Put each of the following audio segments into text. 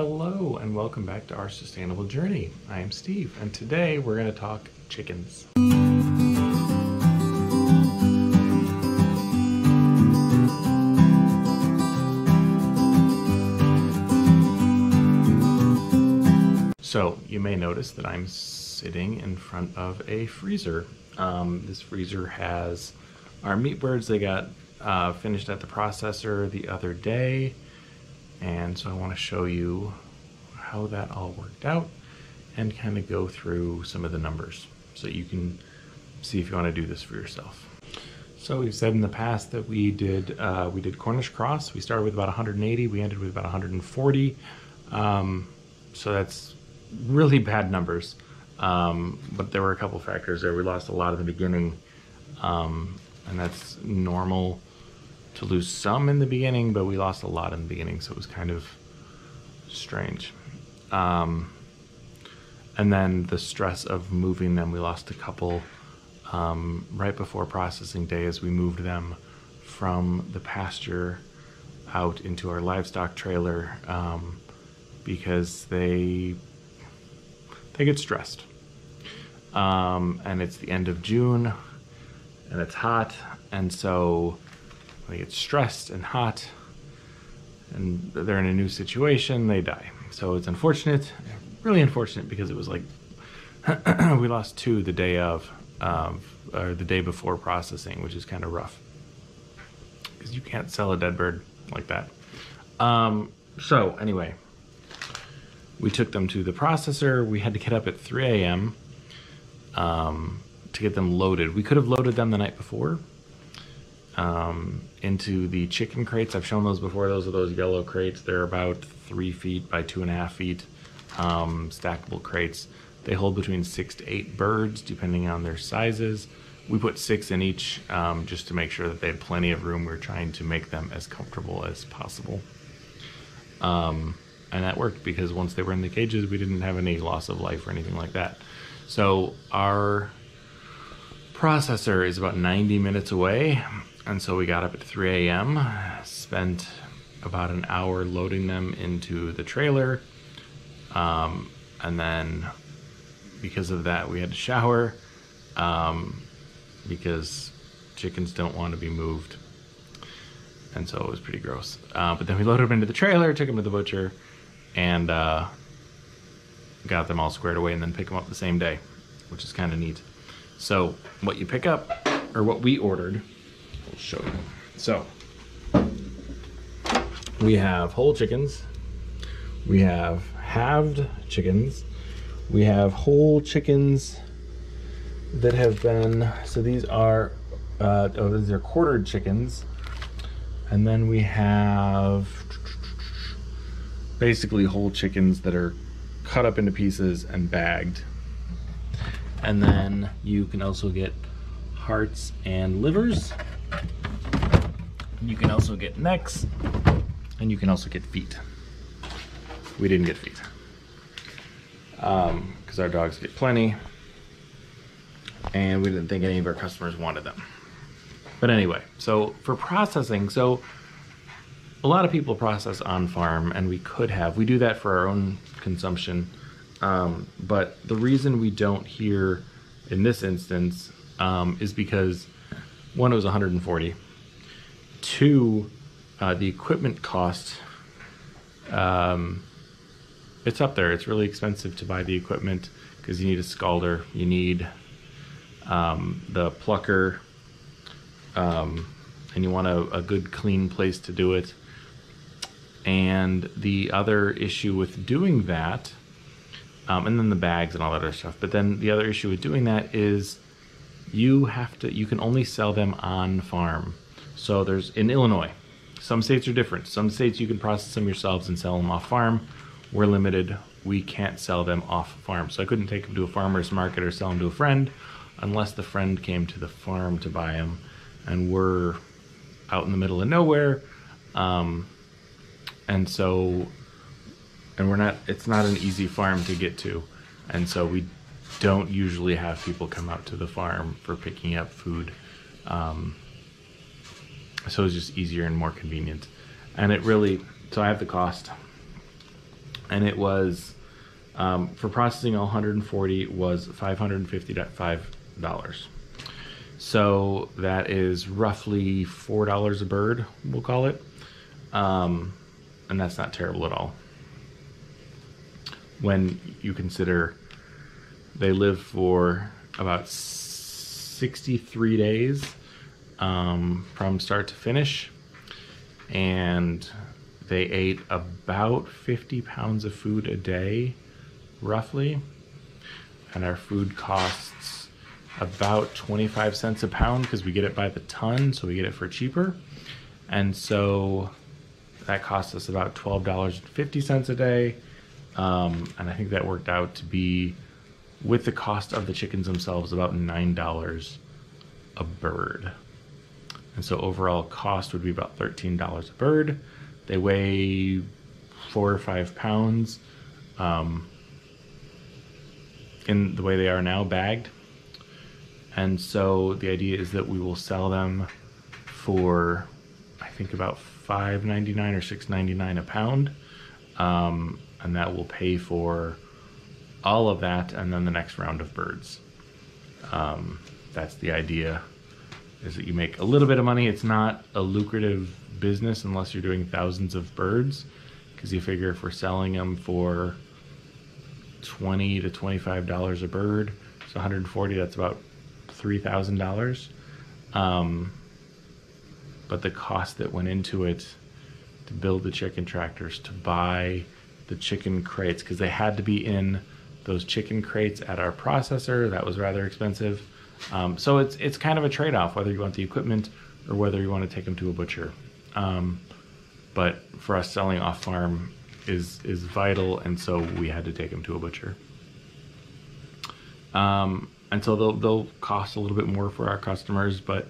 Hello and welcome back to our sustainable journey. I am Steve and today we're going to talk chickens. So you may notice that I'm sitting in front of a freezer. This freezer has our meat birds. They got finished at the processor the other day. And so I want to show you how that all worked out and kind of go through some of the numbers so you can see if you want to do this for yourself. So we've said in the past that we did Cornish cross. We started with about 180, we ended with about 140. So that's really bad numbers. But there were a couple factors there. We lost a lot in the beginning, and that's normal to lose some in the beginning, but we lost a lot in the beginning, so it was kind of strange. And then the stress of moving them, we lost a couple right before processing day as we moved them from the pasture out into our livestock trailer because they get stressed. And it's the end of June and it's hot, and so they get stressed and hot and they're in a new situation, they die. So it's unfortunate, really unfortunate, because it was like we lost two the day of, or the day before processing, which is kind of rough because you can't sell a dead bird like that. So anyway, we took them to the processor. We had to get up at 3 a.m. To get them loaded. We could have loaded them the night before into the chicken crates. I've shown those before. Those are those yellow crates. They're about 3 feet by 2.5 feet, stackable crates. They hold between 6 to 8 birds depending on their sizes. We put 6 in each just to make sure that they had plenty of room. We were trying to make them as comfortable as possible. And that worked because once they were in the cages, we didn't have any loss of life or anything like that. So our processor is about 90 minutes away. And so we got up at 3 a.m., spent about an hour loading them into the trailer. And then because of that, we had to shower because chickens don't want to be moved. And so it was pretty gross. But then we loaded them into the trailer, took them to the butcher, and got them all squared away and then pick them up the same day, which is kind of neat. So what you pick up, or what we ordered, I'll show you. So we have whole chickens, we have halved chickens, we have whole chickens that have been, so these are these are quartered chickens, and then we have basically whole chickens that are cut up into pieces and bagged. And then you can also get hearts and livers. You can also get necks, and you can also get feet. We didn't get feet because our dogs get plenty, and we didn't think any of our customers wanted them. But anyway, so for processing, so a lot of people process on farm, and we do that for our own consumption. But the reason we don't here in this instance is because, one, it was 140. Two, the equipment cost, it's up there. It's really expensive to buy the equipment because you need a scalder, you need the plucker, and you want a good clean place to do it. And the other issue with doing that, and then the bags and all that other stuff. But then the other issue with doing that is you can only sell them on farm. So in Illinois, some states are different. Some states you can process them yourselves and sell them off farm. We're limited. We can't sell them off farm. So I couldn't take them to a farmer's market or sell them to a friend unless the friend came to the farm to buy them. And we're out in the middle of nowhere. It's not an easy farm to get to. And so we don't usually have people come out to the farm for picking up food. So it's just easier and more convenient. And so I have the cost. and it was for processing all 140 was $555. So that is roughly $4 a bird, we'll call it, and that's not terrible at all when you consider they live for about 63 days from start to finish, and they ate about 50 pounds of food a day, roughly, and our food costs about 25 cents a pound because we get it by the ton, so we get it for cheaper, and so that costs us about $12.50 a day, and I think that worked out to be, with the cost of the chickens themselves, about $9 a bird. And so overall cost would be about $13 a bird. They weigh 4 or 5 pounds in the way they are now, bagged. And so the idea is that we will sell them for, I think, about $5.99 or $6.99 a pound. And that will pay for all of that and then the next round of birds. That's the idea, is that you make a little bit of money. It's not a lucrative business unless you're doing thousands of birds, because you figure if we're selling them for $20 to $25 a bird, so 140, that's about $3,000. But the cost that went into it to build the chicken tractors, to buy the chicken crates, because they had to be in those chicken crates at our processor, that was rather expensive. So it's kind of a trade-off, whether you want the equipment or whether you want to take them to a butcher. But for us, selling off farm is vital, and so we had to take them to a butcher. And so they'll cost a little bit more for our customers, but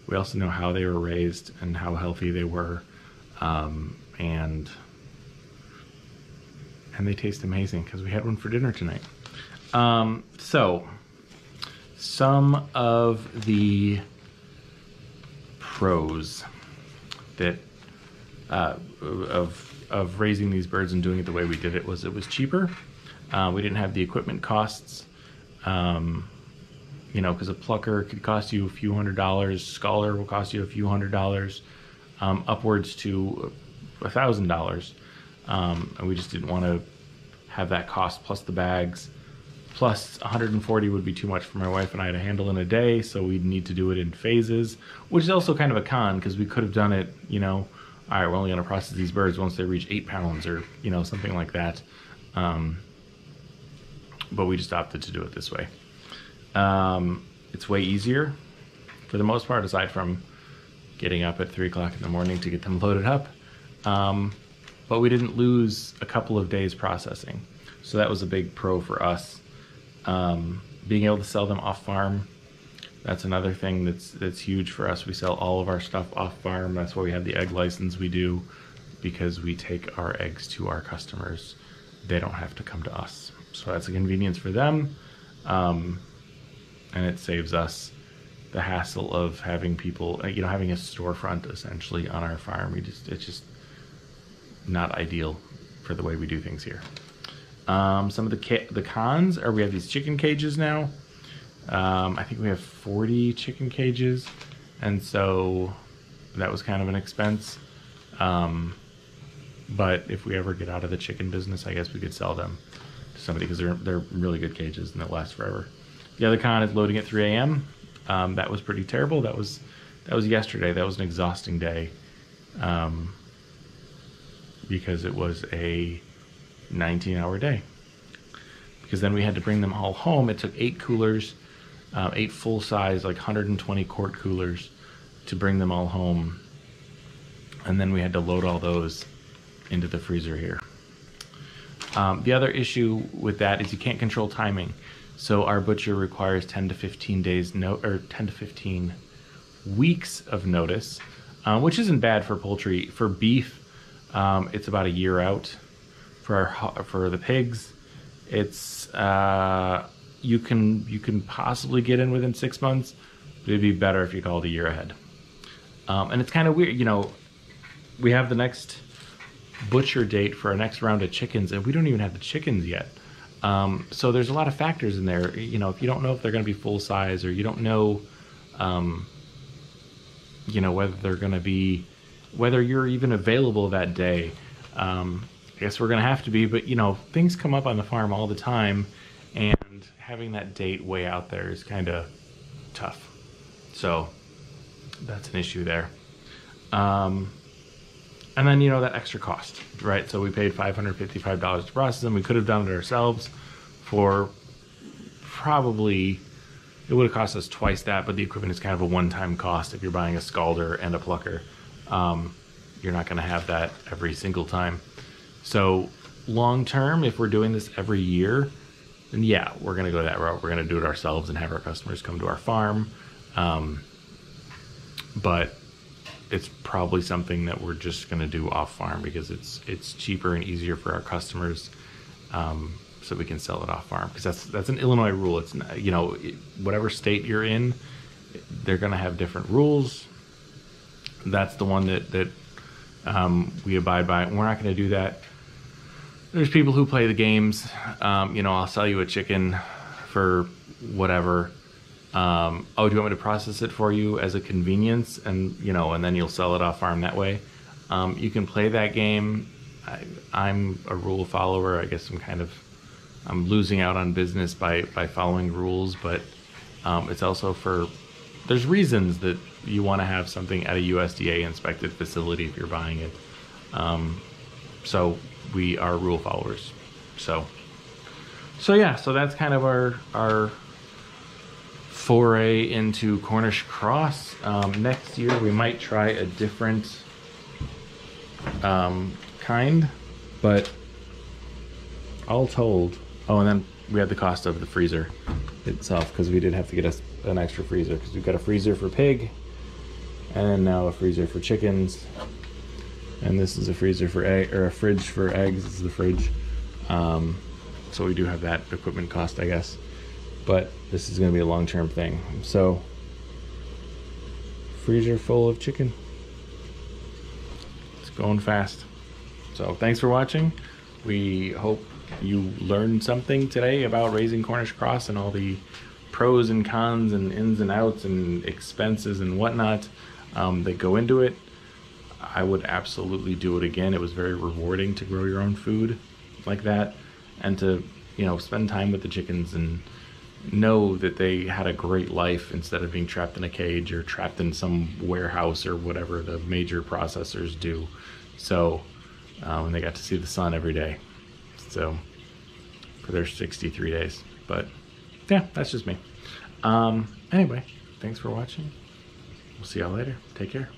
we also know how they were raised and how healthy they were, and they taste amazing because we had one for dinner tonight. So some of the pros that of raising these birds and doing it the way we did it was cheaper. We didn't have the equipment costs, because a plucker could cost you a few $100s, scaller will cost you a few $100s, upwards to $1,000. And we just didn't want to have that cost plus the bags. Plus 140 would be too much for my wife and I to handle in a day, so we'd need to do it in phases, which is also kind of a con, because we could have done it, all right, we're only going to process these birds once they reach 8 pounds or, something like that. But we just opted to do it this way. It's way easier for the most part, aside from getting up at 3 o'clock in the morning to get them loaded up. But we didn't lose a couple of days processing. So that was a big pro for us. Being able to sell them off farm, that's another thing that's huge for us. We sell all of our stuff off farm. That's why we have the egg license we do, because we take our eggs to our customers. They don't have to come to us. So that's a convenience for them. And it saves us the hassle of having people, having a storefront essentially on our farm. It's just not ideal for the way we do things here. Some of the cons are we have these chicken cages now. I think we have 40 chicken cages, and so that was kind of an expense. But if we ever get out of the chicken business, I guess we could sell them to somebody, because they're really good cages and they'll last forever. The other con is loading at 3 a.m. That was pretty terrible. That was yesterday. That was an exhausting day, because it was a 19-hour day. Because then we had to bring them all home. It took 8 coolers, 8 full-size, like 120 quart coolers, to bring them all home. And then we had to load all those into the freezer here. The other issue with that is you can't control timing. So our butcher requires 10 to 15 days 10 to 15 weeks of notice, which isn't bad for poultry. For beef, it's about a year out. For the pigs, it's you can possibly get in within 6 months, but it'd be better if you called a year ahead. And it's kind of weird, we have the next butcher date for our next round of chickens, and we don't even have the chickens yet. So there's a lot of factors in there. You know, if you don't know if they're going to be full size, or you don't know, you know, whether they're going to be, whether you're even available that day. I guess we're going to have to be, but you know, things come up on the farm all the time, and having that date way out there is kind of tough. So that's an issue there. And then, you know, that extra cost, right? So we paid $555 to process them. We could have done it ourselves for probably, it would have cost us twice that, but the equipment is kind of a one-time cost. If you're buying a scalder and a plucker, you're not going to have that every single time. So long-term, if we're doing this every year, then yeah, we're going to go that route. We're going to do it ourselves and have our customers come to our farm. But it's probably something that we're just going to do off farm because it's cheaper and easier for our customers, so we can sell it off farm, because that's an Illinois rule. It's not, you know, whatever state you're in, they're going to have different rules. That's the one that we abide by, and we're not going to do that. There's people who play the games. You know, I'll sell you a chicken for whatever. Oh, do you want me to process it for you as a convenience, and you know, and then you'll sell it off farm that way? You can play that game. I'm a rule follower. I guess I'm losing out on business by following rules, but it's also there's reasons that you want to have something at a USDA inspected facility if you're buying it. So we are rule followers. So yeah, so that's kind of our foray into Cornish cross. Next year we might try a different kind, but all told, oh, and then we had the cost of the freezer itself, because we did have to get us an extra freezer, because we've got a freezer for pig and now a freezer for chickens, and this is a freezer for egg, or a fridge for eggs. This is the fridge. So we do have that equipment cost, I guess. But this is going to be a long-term thing. So, freezer full of chicken. It's going fast. So, thanks for watching. We hope you learned something today about raising Cornish cross and all the pros and cons and ins and outs and expenses and whatnot that go into it. I would absolutely do it again. It was very rewarding to grow your own food like that, and to, you know, spend time with the chickens and know that they had a great life instead of being trapped in a cage or trapped in some warehouse or whatever the major processors do. So, and they got to see the sun every day. So, for their 63 days. But, yeah, that's just me. Anyway, thanks for watching. We'll see y'all later. Take care.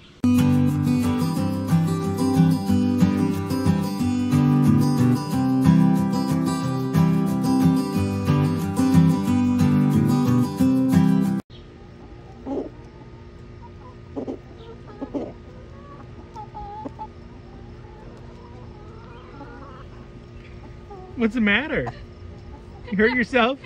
What's the matter? You hurt yourself?